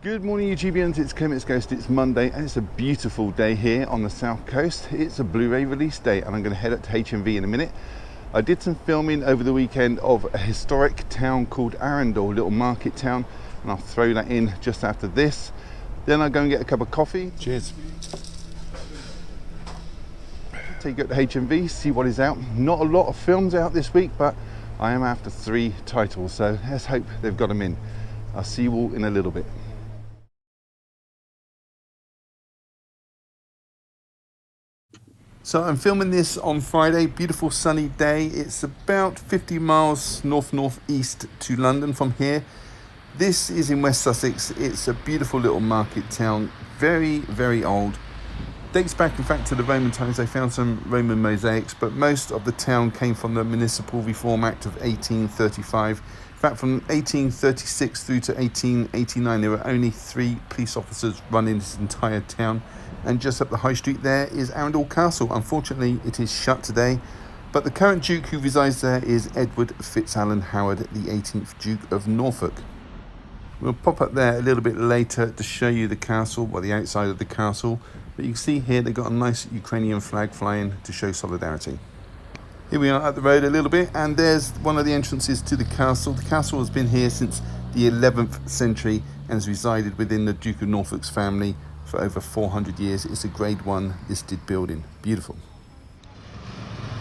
Good morning YouTubians, it's Clement's Ghost. It's Monday and it's a beautiful day here on the south coast. It's a Blu-ray release day and I'm going to head up to HMV in a minute. I did some filming over the weekend of a historic town called Arundel, little market town, and I'll throw that in just after this. Then I'll go and get a cup of coffee. Cheers. Take it to HMV, see what is out. Not a lot of films out this week, but I am after 3 titles, so let's hope they've got them in. I'll see you all in a little bit. So I'm filming this on Friday, beautiful sunny day. It's about 50 miles north-northeast to London from here. This is in West Sussex. It's a beautiful little market town, very, very old. Dates back in fact to the Roman times. They found some Roman mosaics, but most of the town came from the Municipal Reform Act of 1835. In fact, from 1836 through to 1889, there were only 3 police officers running this entire town. And just up the high street there is Arundel Castle. Unfortunately, it is shut today, but the current Duke who resides there is Edward FitzAlan Howard, the 18th Duke of Norfolk. We'll pop up there a little bit later to show you the castle, well, the outside of the castle. But you can see here they've got a nice Ukrainian flag flying to show solidarity. Here we are at the road a little bit, and there's one of the entrances to the castle. The castle has been here since the 11th century and has resided within the Duke of Norfolk's family for over 400 years. It's a Grade 1 listed building. Beautiful.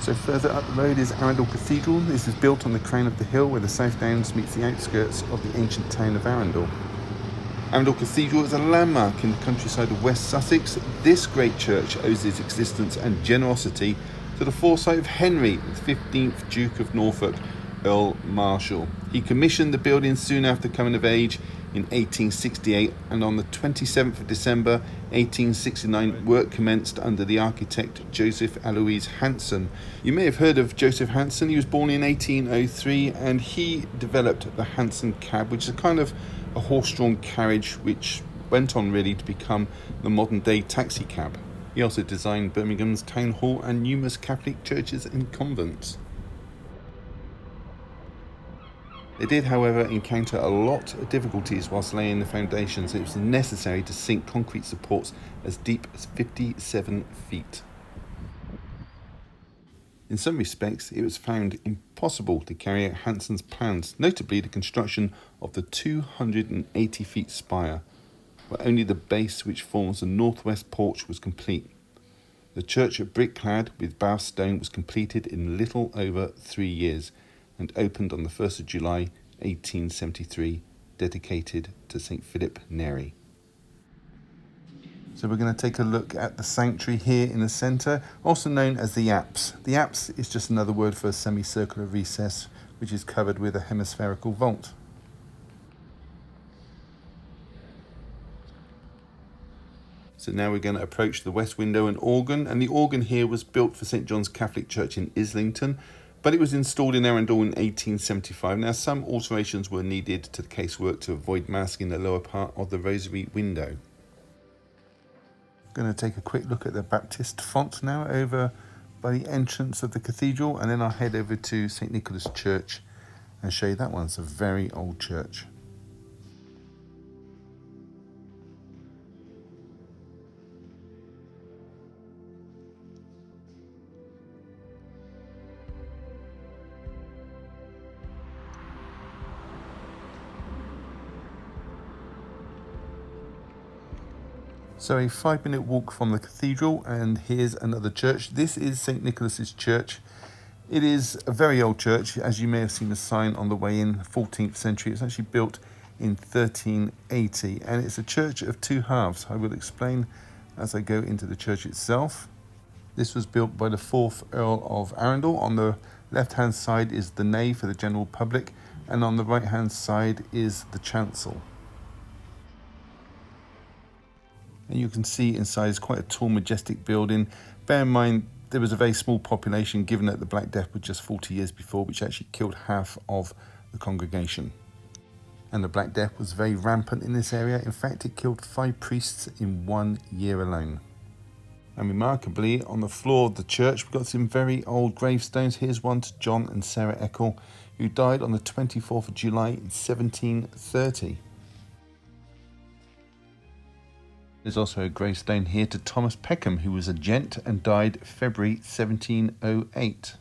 So further up the road is Arundel Cathedral. This is built on the crown of the hill where the South Downs meets the outskirts of the ancient town of Arundel. Arundel Cathedral is a landmark in the countryside of West Sussex. This great church owes its existence and generosity to the foresight of Henry, the 15th Duke of Norfolk, Earl Marshal. He commissioned the building soon after coming of age in 1868, and on the 27th of December 1869 work commenced under the architect Joseph Alois Hanson. You may have heard of Joseph Hanson. He was born in 1803 and he developed the Hanson cab, which is a kind of a horse-drawn carriage which went on really to become the modern day taxi cab. He also designed Birmingham's town hall and numerous Catholic churches and convents. They did, however, encounter a lot of difficulties whilst laying the foundations. It was necessary to sink concrete supports as deep as 57 feet. In some respects, it was found impossible to carry out Hanson's plans, notably the construction of the 280 feet spire, where only the base which forms the northwest porch was complete. The church of brick-clad with Bath stone was completed in little over 3 years, and opened on the 1st of July 1873, dedicated to St. Philip Neri. So we're going to take a look at the sanctuary here in the centre, also known as the apse. The apse is just another word for a semicircular recess, which is covered with a hemispherical vault. So now we're going to approach the west window and organ, and the organ here was built for St. John's Catholic Church in Islington, but it was installed in Arundel in 1875. Now, some alterations were needed to the casework to avoid masking the lower part of the rosary window. I'm going to take a quick look at the Baptist font now over by the entrance of the cathedral, and then I'll head over to St. Nicholas Church and show you that one. It's a very old church. So a 5-minute walk from the cathedral, and here's another church. This is St. Nicholas's Church. It is a very old church, as you may have seen the sign on the way in, 14th century. It's actually built in 1380, and it's a church of 2 halves. I will explain as I go into the church itself. This was built by the 4th Earl of Arundel. On the left-hand side is the nave for the general public, and on the right-hand side is the chancel. And you can see inside it's quite a tall, majestic building. Bear in mind, there was a very small population, given that the Black Death was just 40 years before, which actually killed half of the congregation. And the Black Death was very rampant in this area. In fact, it killed 5 priests in 1 year alone. And remarkably, on the floor of the church, we've got some very old gravestones. Here's one to John and Sarah Eckel, who died on the 24th of July in 1730. There's also a gravestone here to Thomas Peckham, who was a gent and died February 1708.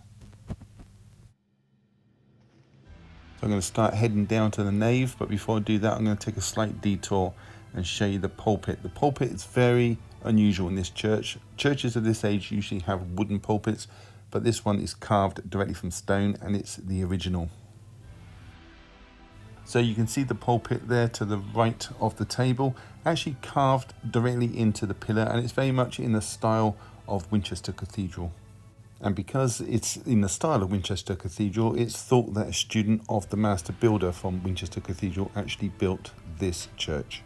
So I'm going to start heading down to the nave, but before I do that, I'm going to take a slight detour and show you the pulpit. The pulpit is very unusual in this church. Churches of this age usually have wooden pulpits, but this one is carved directly from stone, and it's the original. So you can see the pulpit there to the right of the table, actually carved directly into the pillar, and it's very much in the style of Winchester Cathedral. And because it's in the style of Winchester Cathedral, it's thought that a student of the master builder from Winchester Cathedral actually built this church.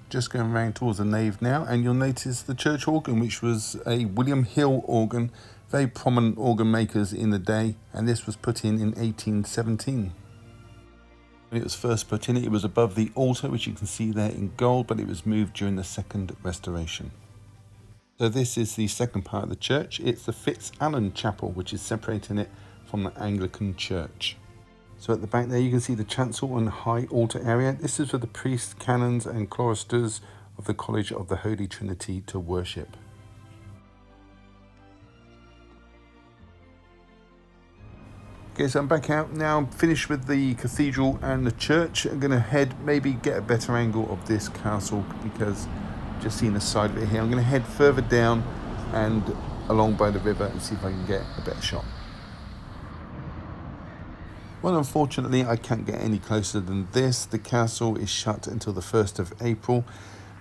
Just going around towards the nave now, and you'll notice the church organ, which was a William Hill organ, very prominent organ makers in the day, and this was put in 1817. When it was first put in, it was above the altar, which you can see there in gold, but it was moved during the second restoration. So this is the second part of the church. It's the Fitz-Allen Chapel, which is separating it from the Anglican church. So at the back there, you can see the chancel and high altar area. This is for the priests, canons and choristers of the College of the Holy Trinity to worship. Okay, so I'm back out now. I'm finished with the cathedral and the church. I'm going to head, maybe get a better angle of this castle, because just seeing the side of it here. I'm going to head further down and along by the river and see if I can get a better shot. Well, unfortunately, I can't get any closer than this. The castle is shut until the 1st of April.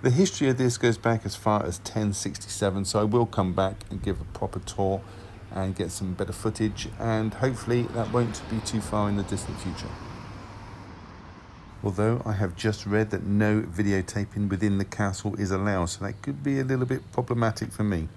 The history of this goes back as far as 1067, so I will come back and give a proper tour and get some better footage, and hopefully that won't be too far in the distant future. Although I have just read that no videotaping within the castle is allowed, so that could be a little bit problematic for me.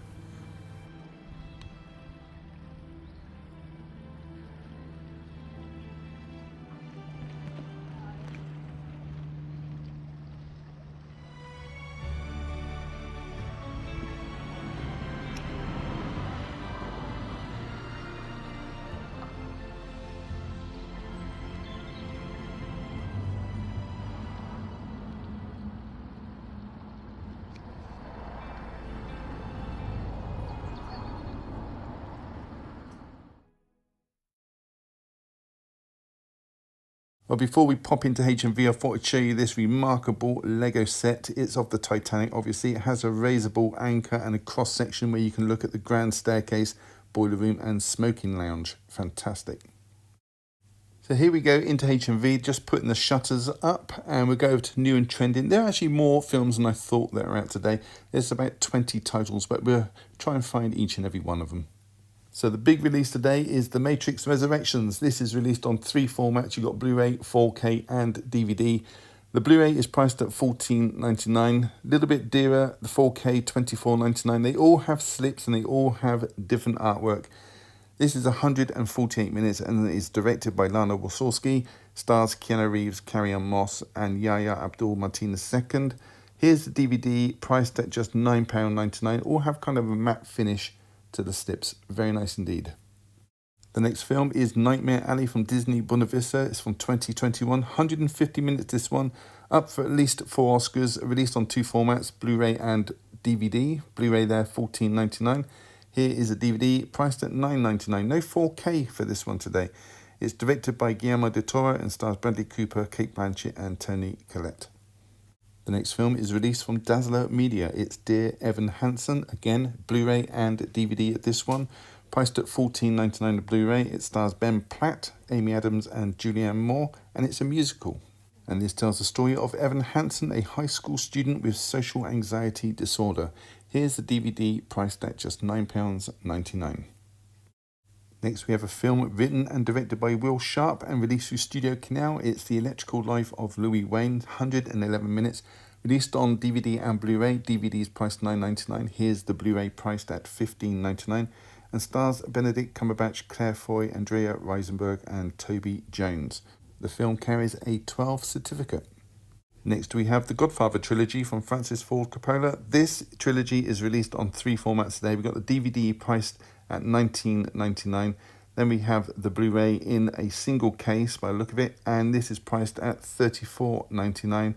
Well, before we pop into H&V, I thought I'd show you this remarkable Lego set. It's of the Titanic, obviously. It has a raisable anchor and a cross section where you can look at the grand staircase, boiler room and smoking lounge. Fantastic. So here we go into H&V, just putting the shutters up, and we'll go over to new and trending. There are actually more films than I thought that are out today. There's about 20 titles, but we'll try and find each and every one of them. So the big release today is The Matrix Resurrections. This is released on 3 formats. You've got Blu-ray, 4K and DVD. The Blu-ray is priced at $14.99. A little bit dearer, the 4K, $24.99. They all have slips and they all have different artwork. This is 148 minutes and it is directed by Lana Wachowski. Stars Keanu Reeves, Carrie-Anne Moss and Yahya Abdul-Mateen II. Here's the DVD, priced at just £9.99. All have kind of a matte finish to the slips. Very nice indeed. The next film is Nightmare Alley from Disney Buena Vista. It's from 2021. 150 minutes this one. Up for at least 4 Oscars. Released on 2 formats, Blu-ray and DVD. Blu-ray there, $14.99. Here is a DVD priced at $9.99. No 4K for this one today. It's directed by Guillermo del Toro and stars Bradley Cooper, Cate Blanchett and Toni Collette. The next film is released from Dazzler Media. It's Dear Evan Hansen. Again, Blu-ray and DVD at this one. Priced at $14.99 on Blu-ray. It stars Ben Platt, Amy Adams and Julianne Moore, and it's a musical. And this tells the story of Evan Hansen, a high school student with social anxiety disorder. Here's the DVD priced at just £9.99. Next, we have a film written and directed by Will Sharp and released through Studio Canal. It's The Electrical Life of Louis Wayne, 111 minutes. Released on DVD and Blu-ray. DVD is priced $9.99. Here's the Blu-ray priced at $15.99. And stars Benedict Cumberbatch, Claire Foy, Andrea Riseborough and Toby Jones. The film carries a 12 certificate. Next, we have the Godfather trilogy from Francis Ford Coppola. This trilogy is released on 3 formats today. We've got the DVD priced at $19.99. Then we have the Blu-ray in a single case by the look of it, and this is priced at $34.99.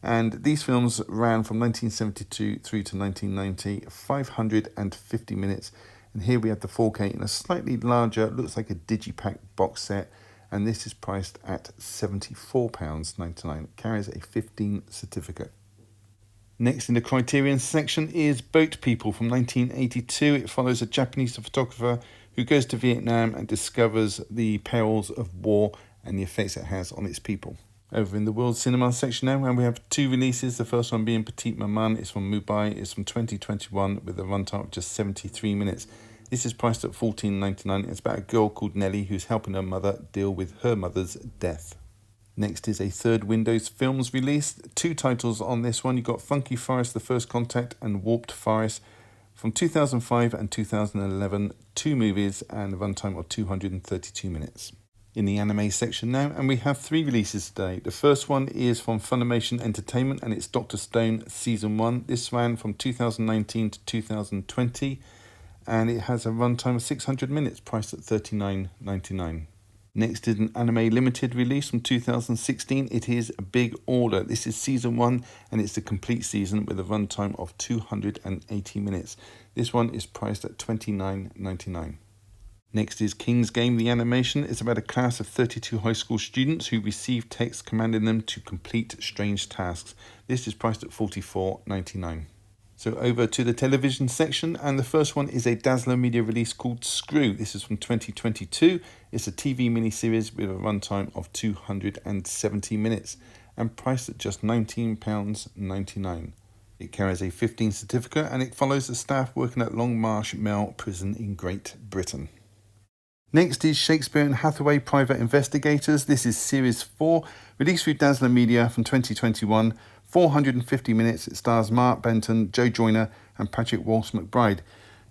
And these films ran from 1972 through to 1990, 550 minutes. And here we have the 4K in a slightly larger, looks like a digipack box set. And this is priced at £74.99. It carries a 15 certificate. Next in the Criterion section is Boat People from 1982. It follows a Japanese photographer who goes to Vietnam and discovers the perils of war and the effects it has on its people. Over in the World Cinema section now, and we have two releases. The first one being Petite Maman. It's from Mumbai. It's from 2021 with a runtime of just 73 minutes. This is priced at $14.99. It's about a girl called Nellie who's helping her mother deal with her mother's death. Next is a Third Windows Films release. Two titles on this one. You've got Funky Forest, The First Contact, and Warped Forest from 2005 and 2011. Two movies and a runtime of 232 minutes. In the anime section now, and we have three releases today. The first one is from Funimation Entertainment, and it's Dr. Stone Season 1. This ran from 2019 to 2020, and it has a runtime of 600 minutes, priced at $39.99. Next is an anime limited release from 2016. It is Big Order. This is Season 1, and it's the complete season with a runtime of 280 minutes. This one is priced at $29.99. Next is King's Game, the animation. It's about a class of 32 high school students who receive texts commanding them to complete strange tasks. This is priced at $44.99. So over to the television section, and the first one is a Dazzler Media release called Screw. This is from 2022. It's a TV miniseries with a runtime of 270 minutes and priced at just £19.99. It carries a 15 certificate, and it follows the staff working at Longmarsh Male Prison in Great Britain. Next is Shakespeare and Hathaway Private Investigators. This is Series 4, released through Dazzler Media from 2021. 450 minutes. It stars Mark Benton, Joe Joyner and Patrick Walsh McBride.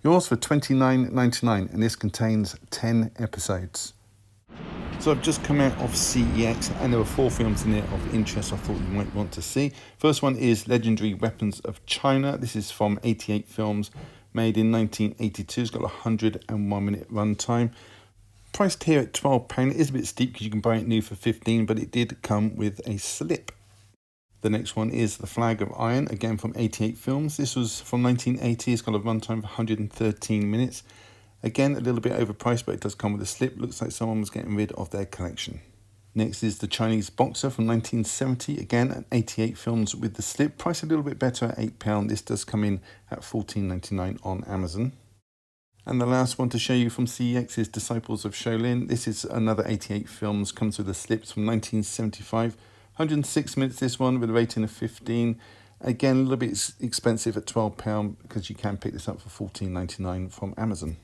Yours for $29.99, and this contains 10 episodes. So I've just come out of CEX, and there were 4 films in there of interest I thought you might want to see. First one is Legendary Weapons of China. This is from 88 Films, made in 1982. It's got a 101 minute runtime. Priced here at £12. It is a bit steep because you can buy it new for $15, but it did come with a slip. The next one is The Flag of Iron, again from 88 Films. This was from 1980. It's got a runtime of 113 minutes. Again, a little bit overpriced, but it does come with a slip. Looks like someone was getting rid of their collection. Next is The Chinese Boxer from 1970. Again, at 88 Films with the slip. Price a little bit better at £8. This does come in at $14.99 on Amazon. And the last one to show you from CEX is Disciples of Shaolin. This is another 88 Films, comes with the slips from 1975. 106 minutes this one with a rating of 15. Again, a little bit expensive at £12 because you can pick this up for $14.99 from Amazon.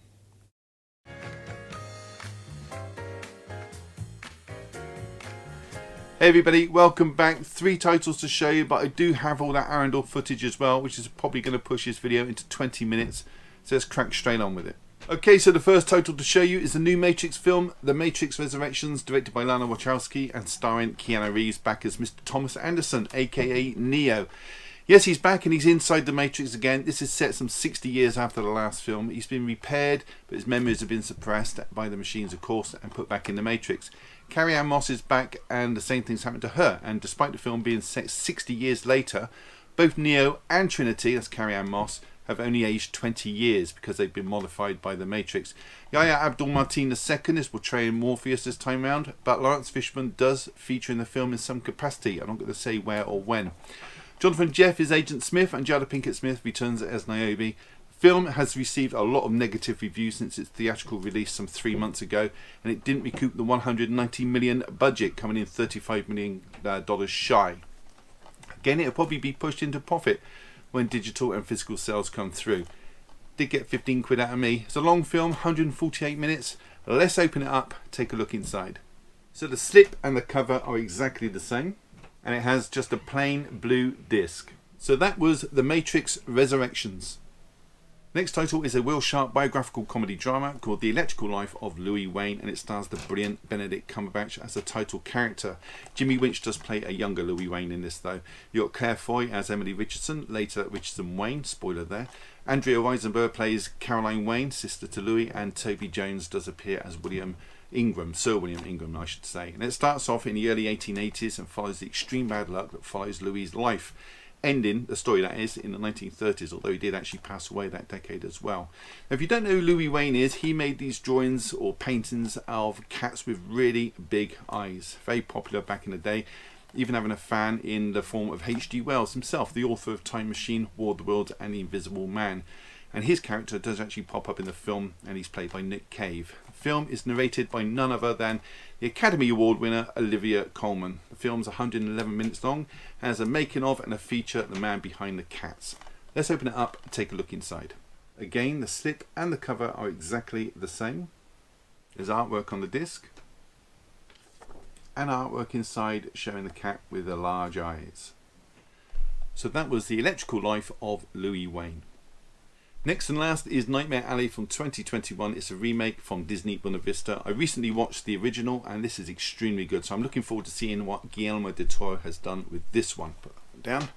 Hey everybody, welcome back. 3 titles to show you, but I do have all that Arundel footage as well, which is probably going to push this video into 20 minutes. So let's crack straight on with it. Okay, so the first title to show you is the new Matrix film, The Matrix Resurrections, directed by Lana Wachowski and starring Keanu Reeves back as Mr. Thomas Anderson, aka Neo. Yes, he's back and he's inside the Matrix again. This is set some 60 years after the last film. He's been repaired, but his memories have been suppressed by the machines, of course, and put back in the Matrix. Carrie-Anne Moss is back, and the same thing's happened to her. And despite the film being set 60 years later, both Neo and Trinity, that's Carrie-Anne Moss, have only aged 20 years because they've been modified by the Matrix. Yahya Abdul-Mateen II is portraying Morpheus this time round, but Lawrence Fishburne does feature in the film in some capacity. I'm not going to say where or when. Jonathan Jeff is Agent Smith, and Jada Pinkett Smith returns as Niobe. The film has received a lot of negative reviews since its theatrical release some 3 months ago, and it didn't recoup the $190 million budget, coming in $35 million shy. Again, it'll probably be pushed into profit when digital and physical sales come through. Did get 15 quid out of me. It's a long film, 148 minutes. Let's open it up, take a look inside. So the slip and the cover are exactly the same, and it has just a plain blue disc. So that was The Matrix Resurrections. Next title is a Will Sharp biographical comedy drama called The Electrical Life of Louis Wayne, and it stars the brilliant Benedict Cumberbatch as the title character. Jimmy Winch does play a younger Louis Wayne in this though. You got Claire Foy as Emily Richardson, later Richardson Wayne, spoiler there. Andrea Riseborough plays Caroline Wayne, sister to Louis, and Toby Jones does appear as William Ingram, Sir William Ingram, I should say. And it starts off in the early 1880s and follows the extreme bad luck that follows Louis's life, ending the story, that is, in the 1930s, although he did actually pass away that decade as well. Now, if you don't know who Louis Wain is, he made these drawings or paintings of cats with really big eyes. Very popular back in the day, even having a fan in the form of H.G. Wells himself, the author of Time Machine, War of the Worlds and The Invisible Man. And his character does actually pop up in the film, and he's played by Nick Cave. The film is narrated by none other than the Academy Award winner Olivia Colman. The film's 111 minutes long, and has a making of and a feature The Man Behind the Cats. Let's open it up and take a look inside. Again, the slip and the cover are exactly the same. There's artwork on the disc, and artwork inside showing the cat with the large eyes. So that was The Electrical Life of Louis Wain. Next and last is Nightmare Alley from 2021. It's a remake from Disney Buena Vista. I recently watched the original and this is extremely good, so I'm looking forward to seeing what Guillermo del Toro has done with this one. Put that down.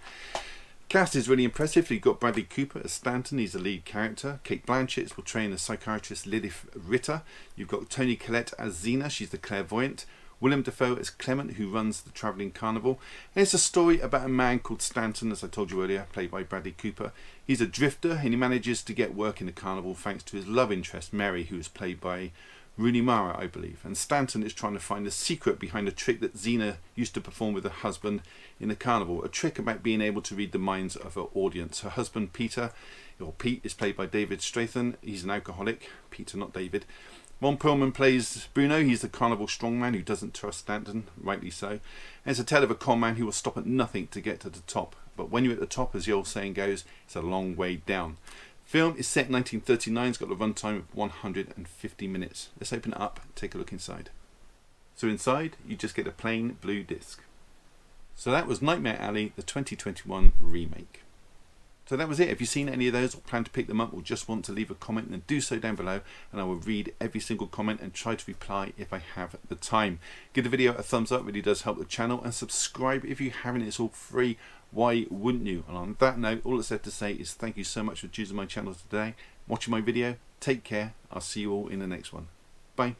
Cast is really impressive. You've got Bradley Cooper as Stanton, he's the lead character. Kate Blanchett is portraying the psychiatrist Lilith Ritter. You've got Toni Collette as Xena, she's the clairvoyant. Willem Dafoe as Clement, who runs the travelling carnival. And it's a story about a man called Stanton, as I told you earlier, played by Bradley Cooper. He's a drifter and he manages to get work in the carnival thanks to his love interest, Mary, who is played by Rooney Mara, I believe. And Stanton is trying to find the secret behind a trick that Xena used to perform with her husband in the carnival. A trick about being able to read the minds of her audience. Her husband, Peter, or Pete, is played by David Strathairn. He's an alcoholic. Peter, not David. Ron Perlman plays Bruno. He's the carnival strongman who doesn't trust Stanton, rightly so. And it's a tale of a con man who will stop at nothing to get to the top. But when you're at the top, as the old saying goes, it's a long way down. Film is set in 1939. It's got a runtime of 150 minutes. Let's open it up and take a look inside. So inside, you just get a plain blue disc. So that was Nightmare Alley, the 2021 remake. So that was it. If you've seen any of those or plan to pick them up or just want to leave a comment, then do so down below and I will read every single comment and try to reply if I have the time. Give the video a thumbs up, it really does help the channel, and subscribe if you haven't. It's all free. Why wouldn't you? And on that note, all it's left to say is thank you so much for choosing my channel today, watching my video. Take care. I'll see you all in the next one. Bye.